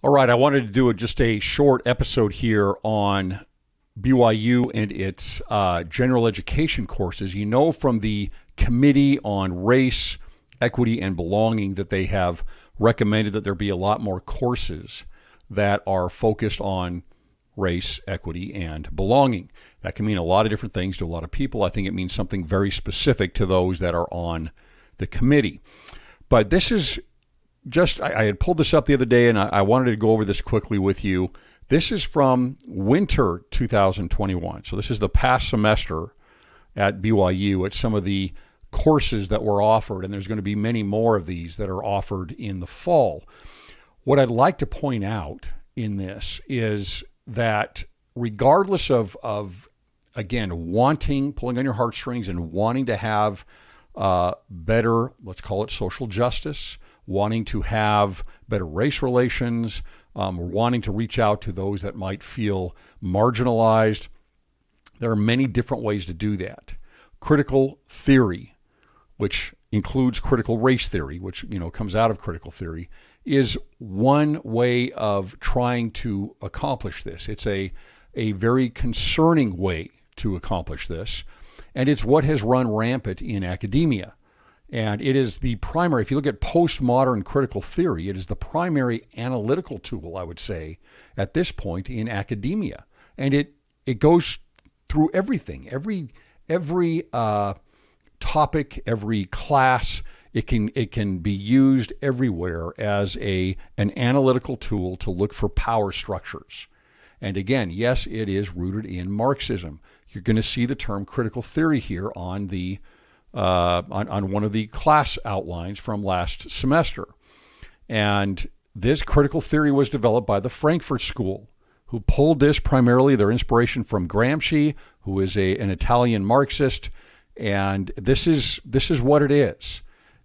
All right, I wanted to do just a short episode here on BYU and its general education courses. You know from the Committee on Race, Equity, and Belonging that they have recommended that there be a lot more courses that are focused on race, equity, and belonging. That can mean a lot of different things to a lot of people. I think it means something very specific to those that are on the committee. But this is just, I had pulled this up the other day and I wanted to go over this quickly with you. This is from winter 2021. So this is the past semester at BYU. It's some of the courses that were offered, and there's going to be many more of these that are offered in the fall. What I'd like to point out in this is that regardless of again, pulling on your heartstrings and wanting to have better, let's call it social justice, wanting to have better race relations, wanting to reach out to those that might feel marginalized. There are many different ways to do that. Critical theory, which includes critical race theory, which comes out of critical theory, is one way of trying to accomplish this. It's a very concerning way to accomplish this, and it's what has run rampant in academia. And it is the primary, if you look at postmodern critical theory, it is the primary analytical tool, I would say, at this point in academia. And it goes through everything, every topic, every class. It can be used everywhere as an analytical tool to look for power structures. And again, yes, it is rooted in Marxism. You're going to see the term critical theory here on the on one of the class outlines from last semester. And this critical theory was developed by the Frankfurt School, who pulled this primarily, their inspiration from Gramsci, who is an Italian Marxist. And this is what it is.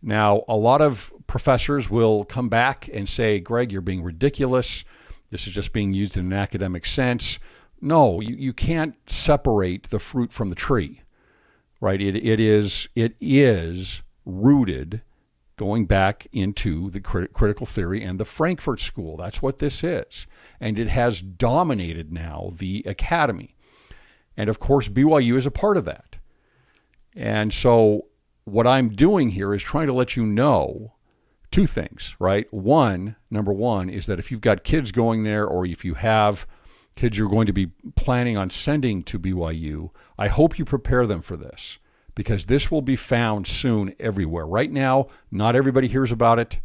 Now, a lot of professors will come back and say, Greg, you're being ridiculous. This is just being used in an academic sense. No, you can't separate the fruit from the tree. Right, it is rooted, going back into the critical theory and the Frankfurt School. That's what this is, and it has dominated now the academy, and of course BYU is a part of that. And so what I'm doing here is trying to let you know two things. Right, number one is that if you've got kids going there, or if you have kids you're going to be planning on sending to BYU, I hope you prepare them for this, because this will be found soon everywhere. Right now, not everybody hears about it.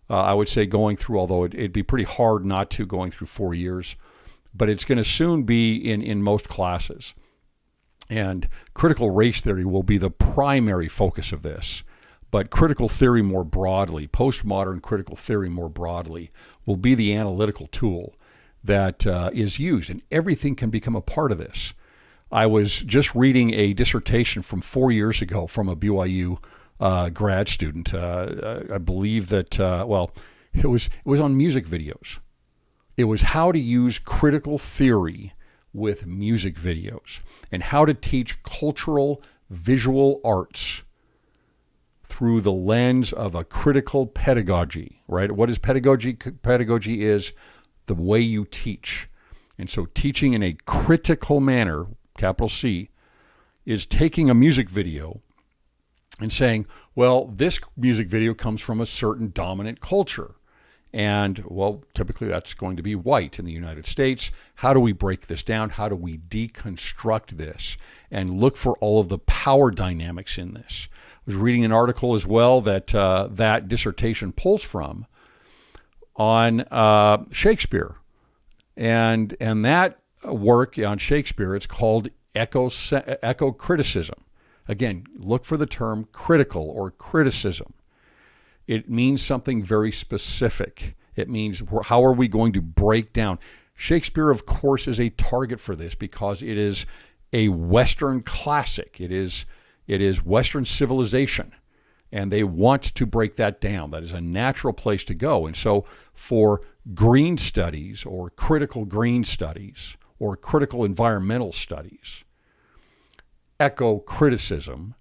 I would say going through, although it'd be pretty hard not to, going through 4 years, but it's going to soon be in most classes. And critical race theory will be the primary focus of this. But critical theory more broadly, postmodern critical theory more broadly, will be the analytical tool that is used, and everything can become a part of this. I was just reading a dissertation from 4 years ago from a BYU grad student. I believe that, it was on music videos. It was how to use critical theory with music videos, and how to teach cultural visual arts through the lens of a critical pedagogy, right? What is pedagogy? Pedagogy is the way you teach. And so teaching in a critical manner, capital C, is taking a music video and saying, well, this music video comes from a certain dominant culture. And, well, typically that's going to be white in the United States. How do we break this down? How do we deconstruct this and look for all of the power dynamics in this? I was reading an article as well that that dissertation pulls from on Shakespeare. And that work on Shakespeare, it's called echo criticism. Again, look for the term critical or criticism. It means something very specific. It means, how are we going to break down? Shakespeare, of course, is a target for this because it is a Western classic. It is Western civilization, and they want to break that down. That is a natural place to go. And so for green studies or critical green studies or critical environmental studies, echo criticism,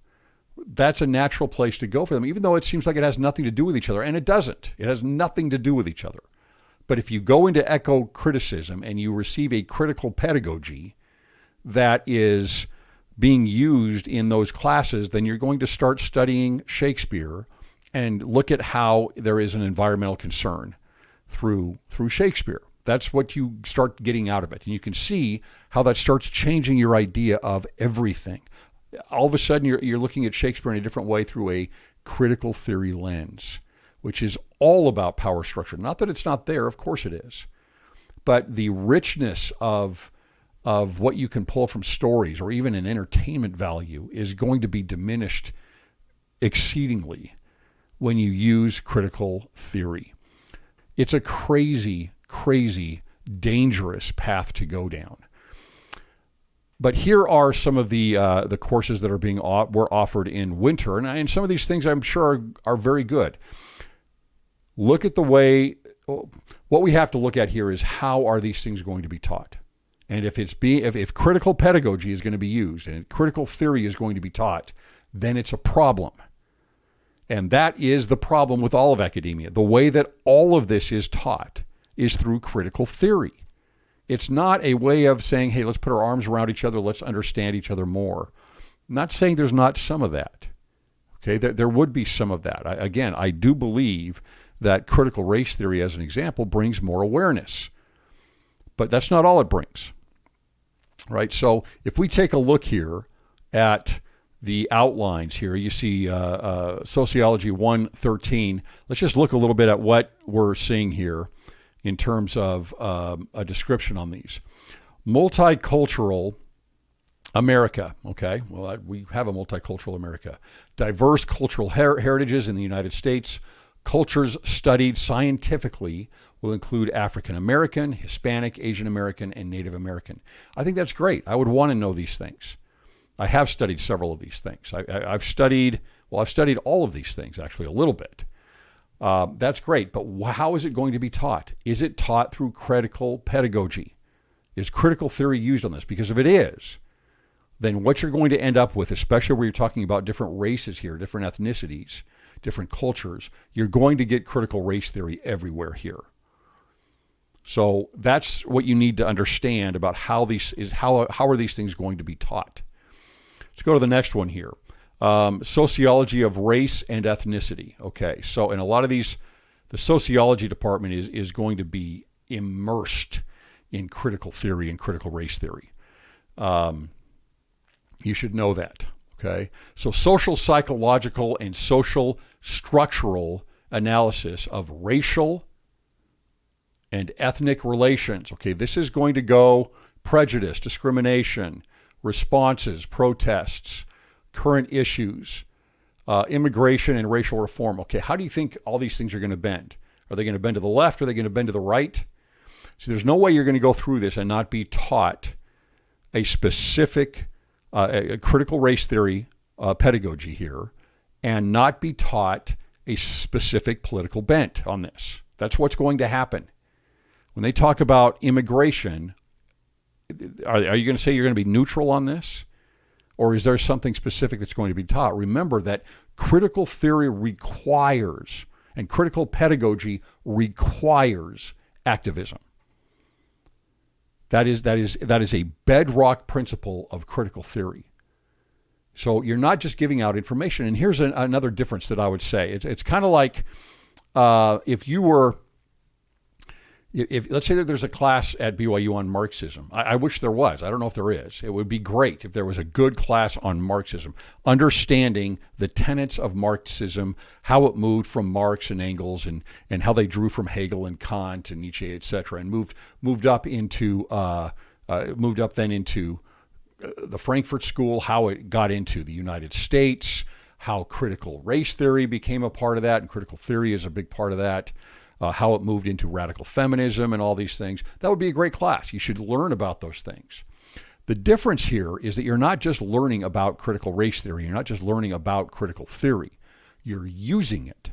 that's a natural place to go for them, even though it seems like it has nothing to do with each other. And it doesn't. It has nothing to do with each other. But if you go into echo criticism and you receive a critical pedagogy that is being used in those classes, then you're going to start studying Shakespeare and look at how there is an environmental concern through Shakespeare. That's what you start getting out of it. And you can see how that starts changing your idea of everything. All of a sudden, you're looking at Shakespeare in a different way through a critical theory lens, which is all about power structure. Not that it's not there, of course it is. But the richness of what you can pull from stories or even an entertainment value is going to be diminished exceedingly when you use critical theory. It's a crazy, crazy, dangerous path to go down. But here are some of the courses that were offered in winter, and some of these things I'm sure are very good. Look at the way, what we have to look at here is how are these things going to be taught? And if critical pedagogy is going to be used and critical theory is going to be taught, then it's a problem. And that is the problem with all of academia. The way that all of this is taught is through critical theory. It's not a way of saying, hey, let's put our arms around each other, let's understand each other more. I'm not saying there's not some of that. Okay, there would be some of that. I do believe that critical race theory, as an example, brings more awareness. But that's not all it brings. Right? So if we take a look here at the outlines here, you see Sociology 113. Let's just look a little bit at what we're seeing here in terms of a description on these. Multicultural America, okay? Well, we have a multicultural America. Diverse cultural heritages in the United States. Cultures studied scientifically will include African American, Hispanic, Asian American, and Native American. I think that's great. I would want to know these things. I have studied several of these things. I've studied all of these things, actually, a little bit. That's great, but how is it going to be taught? Is it taught through critical pedagogy? Is critical theory used on this? Because if it is, then what you're going to end up with, especially where you're talking about different races here, different ethnicities, different cultures, you're going to get critical race theory everywhere here. So that's what you need to understand about how are these things going to be taught. Let's go to the next one here. Sociology of race and ethnicity. Okay, so in a lot of these, the sociology department is going to be immersed in critical theory and critical race theory. You should know that. Okay, so social, psychological, and social structural analysis of racial and ethnic relations. Okay, this is going to go prejudice, discrimination, responses, protests, current issues, immigration and racial reform. Okay, how do you think all these things are going to bend? Are they going to bend to the left? Are they going to bend to the right? So there's no way you're going to go through this and not be taught a specific a critical race theory pedagogy here and not be taught a specific political bent on this. That's what's going to happen. When they talk about immigration, are you going to say you're going to be neutral on this? Or is there something specific that's going to be taught? Remember that critical theory requires, and critical pedagogy requires activism. That is a bedrock principle of critical theory. So you're not just giving out information. And here's another difference that I would say. It's kind of like if let's say that there's a class at BYU on Marxism. I wish there was. I don't know if there is. It would be great if there was a good class on Marxism, understanding the tenets of Marxism, how it moved from Marx and Engels, and how they drew from Hegel and Kant and Nietzsche, etc., and moved up then into the Frankfurt School, how it got into the United States, how critical race theory became a part of that, and critical theory is a big part of that. How it moved into radical feminism and all these things. That would be a great class. You should learn about those things. The difference here is that you're not just learning about critical race theory. You're not just learning about critical theory. You're using it.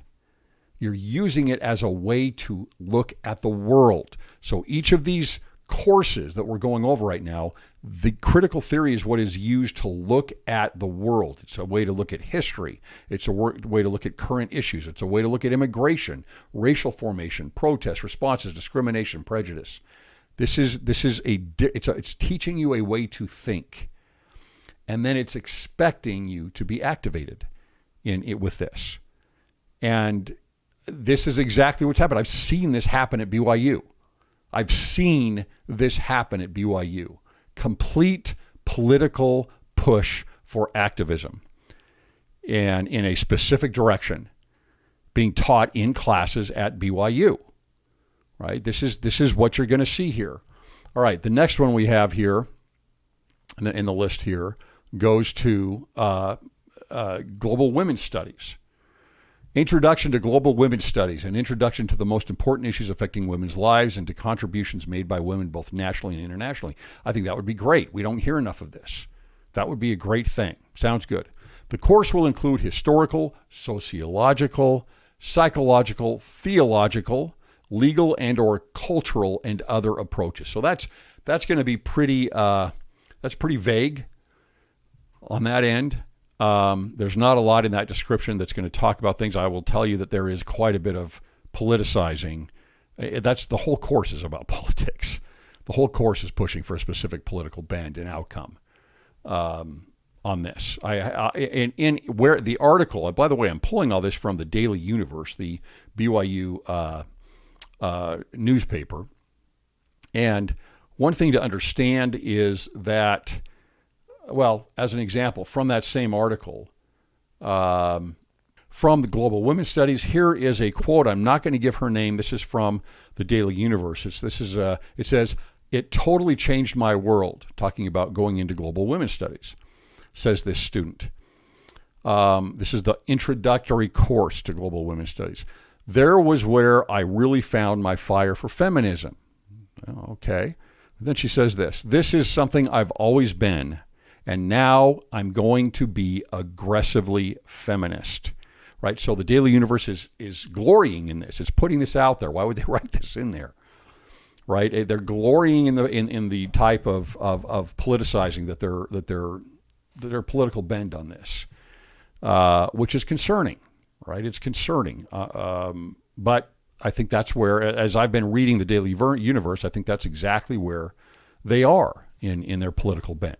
You're using it as a way to look at the world. So each of these courses that we're going over right now, the critical theory is what is used to look at the world. It's a way to look at history. It's a way to look at current issues. It's a way to look at immigration, racial formation, protest, responses, discrimination, prejudice. It's teaching you a way to think, and then it's expecting you to be activated in it with this. And this is exactly what's happened. I've seen this happen at BYU. I've seen this happen at BYU. Complete political push for activism and in a specific direction being taught in classes at BYU. Right? This is what you're going to see here. All right, the next one we have here in the list here goes to Global Women's Studies. Introduction to Global Women's Studies, an introduction to the most important issues affecting women's lives and to contributions made by women both nationally and internationally. I think that would be great. We don't hear enough of this. That would be a great thing. Sounds good. The course will include historical, sociological, psychological, theological, legal and or cultural and other approaches. So that's going to be pretty vague on that end. There's not a lot in that description that's going to talk about things. I will tell you that there is quite a bit of politicizing. That's the whole course is about politics. The whole course is pushing for a specific political bend and outcome on this. In where the article, by the way, I'm pulling all this from the Daily Universe, the BYU newspaper. And one thing to understand is that, well, as an example, from that same article, from the Global Women's Studies, here is a quote. I'm not going to give her name. This is from the Daily Universe. It says, "It totally changed my world," talking about going into Global Women's Studies, says this student. This is the introductory course to Global Women's Studies. "There was where I really found my fire for feminism." Okay. Then she says this: "This is something I've always been, and now I'm going to be aggressively feminist." Right? So the Daily Universe is glorying in this. It's putting this out there. Why would they write this in there? Right? They're glorying in the type of politicizing that their political bend on this, which is concerning. Right? It's concerning. But I think that's where, as I've been reading the Daily Universe, I think that's exactly where they are in their political bent.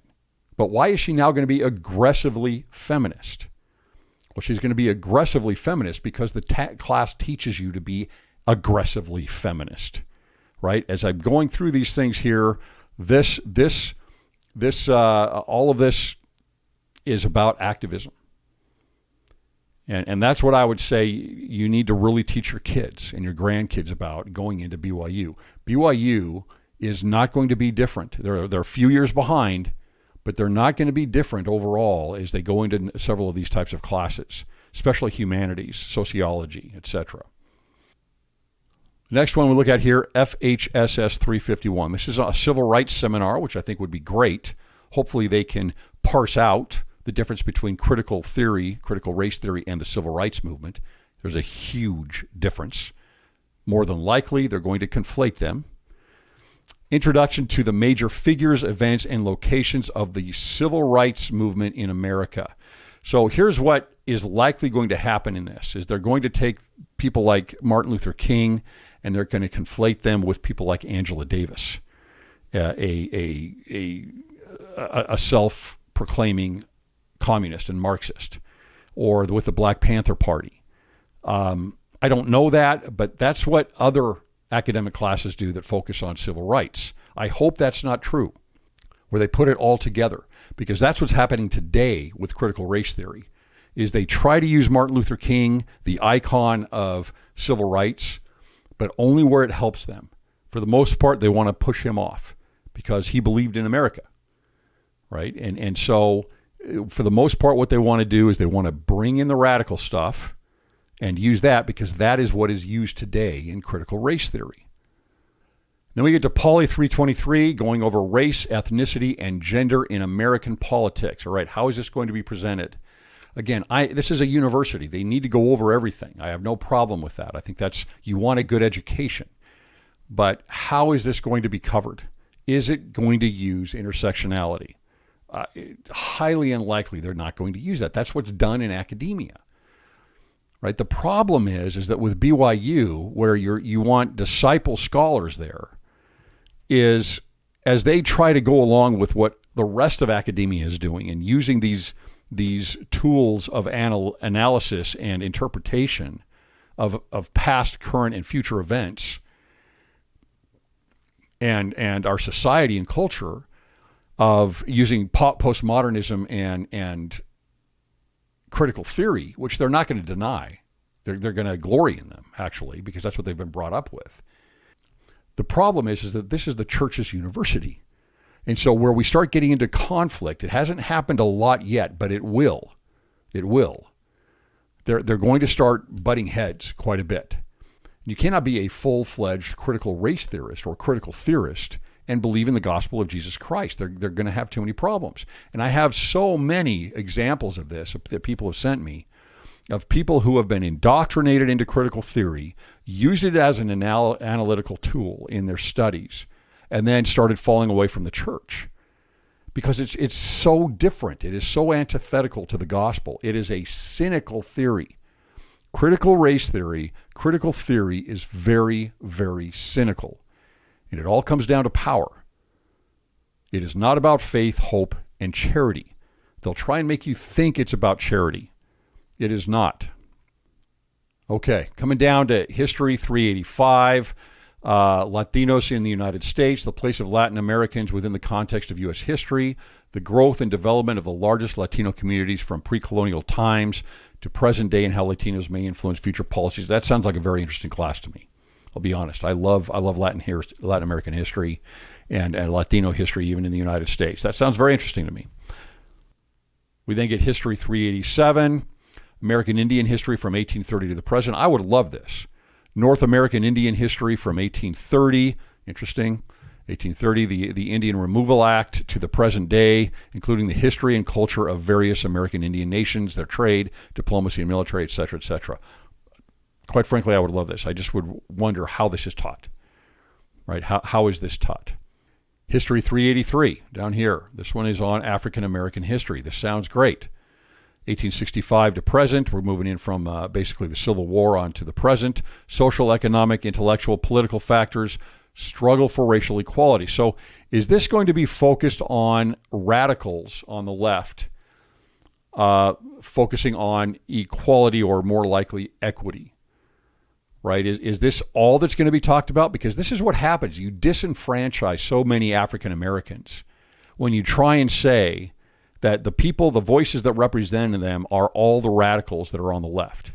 But why is she now going to be aggressively feminist? Well, she's going to be aggressively feminist because the class teaches you to be aggressively feminist, right? As I'm going through these things here, all of this is about activism. And that's what I would say you need to really teach your kids and your grandkids about going into BYU. BYU is not going to be different. They're a few years behind, but they're not going to be different overall as they go into several of these types of classes, especially humanities, sociology, etc. The next one we look at here, FHSS 351. This is a civil rights seminar, which I think would be great. Hopefully they can parse out the difference between critical theory, critical race theory, and the civil rights movement. There's a huge difference. More than likely, they're going to conflate them. Introduction to the major figures, events, and locations of the civil rights movement in America. So here's what is likely going to happen in this, is they're going to take people like Martin Luther King and they're going to conflate them with people like Angela Davis, a self-proclaiming communist and Marxist, or with the Black Panther Party. I don't know that, but that's what other academic classes do that focus on civil rights. I hope that's not true, where they put it all together, because that's what's happening today with critical race theory, is they try to use Martin Luther King, the icon of civil rights, but only where it helps them. For the most part, they want to push him off because he believed in America, right? And so for the most part, what they want to do is they want to bring in the radical stuff and use that because that is what is used today in critical race theory. Then we get to Poly 323, going over race, ethnicity, and gender in American politics. All right, how is this going to be presented? Again, this is a university. They need to go over everything. I have no problem with that. I think you want a good education. But how is this going to be covered? is it going to use intersectionality? Highly unlikely they're not going to use that. That's what's done in academia. Right? The problem is that with BYU, where you want disciple scholars there, is as they try to go along with what the rest of academia is doing and using these tools of analysis and interpretation of past, current, and future events and our society and culture, of using postmodernism and critical theory, which they're not going to deny. They're going to glory in them, actually, because that's what they've been brought up with. The problem is that this is the church's university. And so where we start getting into conflict, it hasn't happened a lot yet, but it will. It will. They're going to start butting heads quite a bit. You cannot be a full-fledged critical race theorist or critical theorist and believe in the gospel of Jesus Christ. They're going to have too many problems. And I have so many examples of this that people have sent me, of people who have been indoctrinated into critical theory, used it as an analytical tool in their studies, and then started falling away from the church. Because it's so different. It is so antithetical to the gospel. It is a cynical theory. Critical race theory, critical theory is very, very cynical. And it all comes down to power. It is not about faith, hope, and charity. They'll try and make you think it's about charity. It is not. Okay, coming down to History 385, Latinos in the United States, the place of Latin Americans within the context of U.S. history, the growth and development of the largest Latino communities from pre-colonial times to present day, and how Latinos may influence future policies. That sounds like a very interesting class to me. I'll be honest. I love Latin American history and Latino history, even in the United States. That sounds very interesting to me. We then get History 387, American Indian history from 1830 to the present. I would love this. North American Indian history from 1830. Interesting. 1830, the Indian Removal Act to the present day, including the history and culture of various American Indian nations, their trade, diplomacy, and military, etc., etc. Quite frankly, I would love this. I just would wonder how this is taught. Right? How is this taught? History 383, down here. This one is on African American history. This sounds great. 1865 to present. We're moving in from basically the Civil War on to the present. Social, economic, intellectual, political factors, struggle for racial equality. So is this going to be focused on radicals on the left, focusing on equality or more likely equity? Right? Is this all that's going to be talked about? Because this is what happens. You disenfranchise so many African Americans when you try and say that the people, the voices that represent them are all the radicals that are on the left,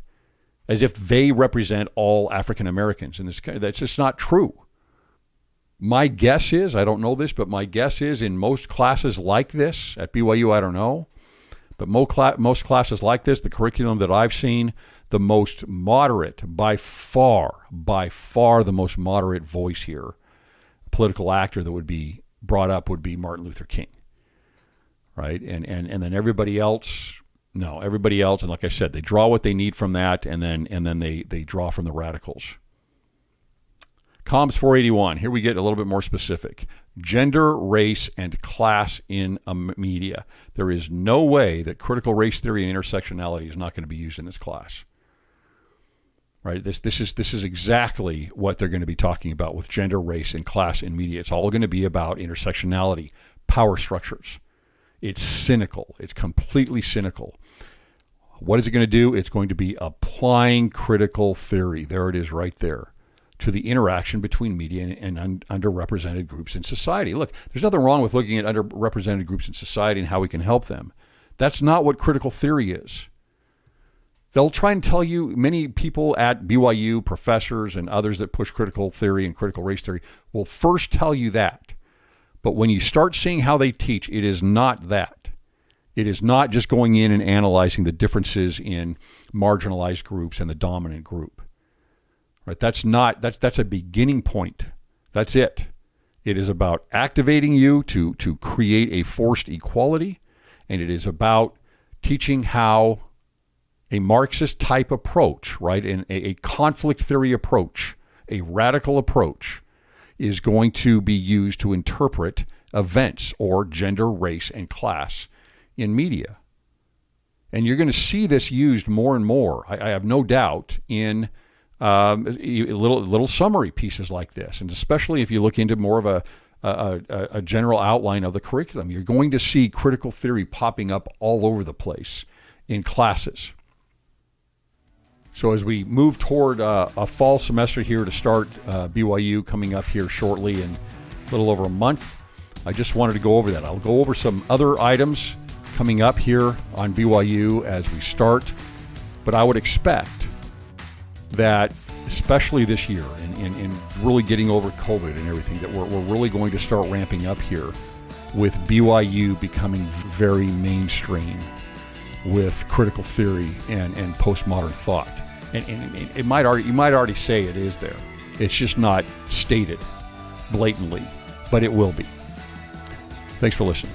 as if they represent all African Americans. And that's just not true. My guess is, I don't know this, but my guess is in most classes like this, at BYU, I don't know, but most classes like this, the curriculum that I've seen, the most moderate, by far the most moderate voice here, political actor that would be brought up would be Martin Luther King. Right? And then everybody else, and like I said, they draw what they need from that, and then they draw from the radicals. Comms 481, here we get a little bit more specific. Gender, race, and class in media. There is no way that critical race theory and intersectionality is not going to be used in this class. Right? This is exactly what they're going to be talking about with gender, race, and class in media. It's all going to be about intersectionality, power structures. It's cynical. It's completely cynical. What is it going to do? It's going to be applying critical theory. There it is right there, to the interaction between media and underrepresented groups in society. Look, there's nothing wrong with looking at underrepresented groups in society and how we can help them. That's not what critical theory is. They'll try and tell you, many people at BYU, professors and others that push critical theory and critical race theory will first tell you that. But when you start seeing how they teach, it is not that. It is not just going in and analyzing the differences in marginalized groups and the dominant group. Right? That's a beginning point. That's it. It is about activating you to create a forced equality, and it is about teaching how a Marxist type approach, right, and a conflict theory approach, a radical approach, is going to be used to interpret events or gender, race, and class in media. And you're going to see this used more and more, I have no doubt, in little summary pieces like this. And especially if you look into more of a general outline of the curriculum, you're going to see critical theory popping up all over the place in classes. So as we move toward a fall semester here to start BYU coming up here shortly in a little over a month, I just wanted to go over that. I'll go over some other items coming up here on BYU as we start, but I would expect that, especially this year and really getting over COVID and everything, that we're really going to start ramping up here with BYU becoming very mainstream with critical theory and postmodern thought. And you might already say it is there. It's just not stated blatantly, but it will be. Thanks for listening.